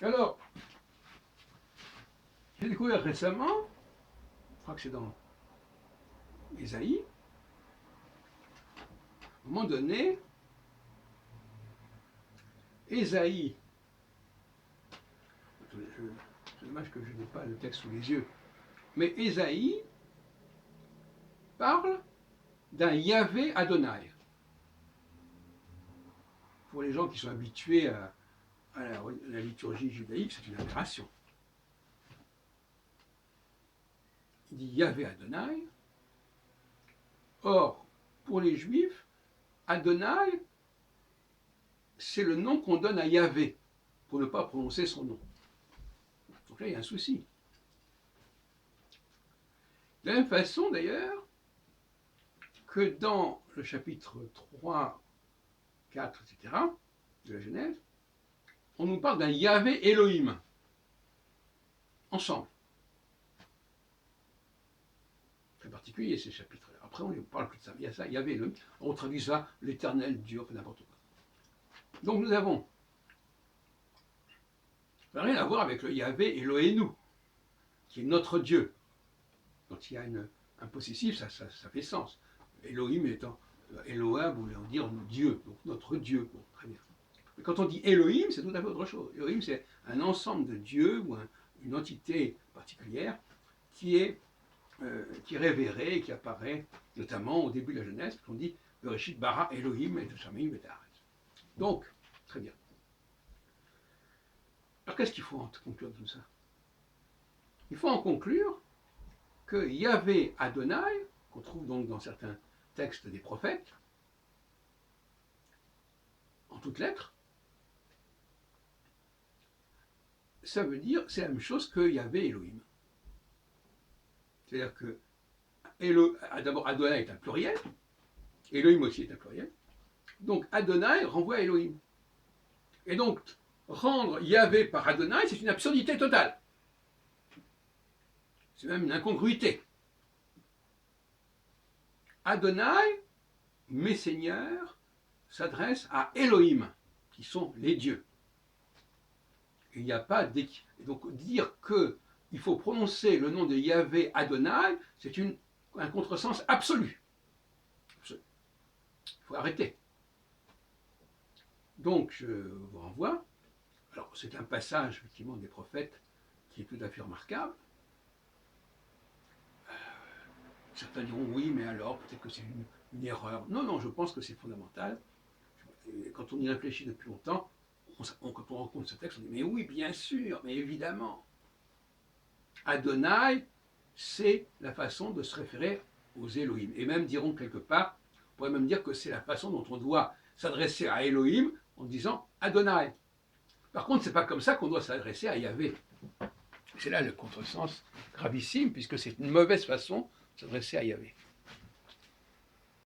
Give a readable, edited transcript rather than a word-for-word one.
Alors, j'ai découvert récemment, je crois que c'est dans Ésaïe, à un moment donné, Ésaïe, c'est dommage que je n'ai pas le texte sous les yeux, mais Ésaïe parle d'un Yahvé Adonai. Pour les gens qui sont habitués à la liturgie judaïque, c'est une aberration. Il dit Yahvé Adonai. Or, pour les Juifs, Adonai, c'est le nom qu'on donne à Yahvé, pour ne pas prononcer son nom. Donc là, il y a un souci. De la même façon, d'ailleurs, que dans le chapitre 3, 4, etc., de la Genèse, on nous parle d'un Yahvé Elohim, ensemble. Très particulier, ces chapitres-là. Après, on ne parle plus de ça, mais il y a ça, Yahvé Elohim. On traduit ça, l'éternel Dieu, enfin n'importe quoi. Donc nous avons, ça n'a rien à voir avec le Yahvé Elohenu, qui est notre Dieu. Quand il y a un possessif, ça fait sens. Elohim étant Eloah, voulant dire Dieu, donc notre Dieu. Bon, très bien. Mais quand on dit Elohim, c'est tout à fait autre chose. Elohim, c'est un ensemble de dieux ou une entité particulière qui est révérée et qui apparaît notamment au début de la Genèse, quand on dit Bereshit bara Elohim et Shamayim et Haaretz. Donc, très bien. Alors qu'est-ce qu'il faut en conclure de tout ça? Il faut en conclure que Yahvé Adonai, qu'on trouve donc dans certains textes des prophètes, en toutes lettres, ça veut dire, c'est la même chose que Yahvé Elohim. C'est-à-dire que d'abord Adonai est un pluriel, Elohim aussi est un pluriel, donc Adonai renvoie à Elohim. Et donc, rendre Yahvé par Adonai, c'est une absurdité totale. C'est même une incongruité. Adonai, mes seigneurs, s'adresse à Elohim, qui sont les dieux. Il n'y a pas d'équipe. Donc dire qu'il faut prononcer le nom de Yahvé Adonai, c'est un contresens absolu. Il faut arrêter. Donc je vous renvoie. Alors c'est un passage effectivement des prophètes qui est tout à fait remarquable. Certains diront oui, mais alors peut-être que c'est une erreur. Non, non, je pense que c'est fondamental. Et quand on y réfléchit depuis longtemps, quand on rencontre ce texte, on dit mais oui, bien sûr, mais évidemment. Adonai, c'est la façon de se référer aux Elohim. Et même diront quelque part, on pourrait même dire que c'est la façon dont on doit s'adresser à Elohim en disant Adonai. Par contre, ce n'est pas comme ça qu'on doit s'adresser à Yahvé. C'est là le contresens gravissime, puisque c'est une mauvaise façon de s'adresser à Yahvé.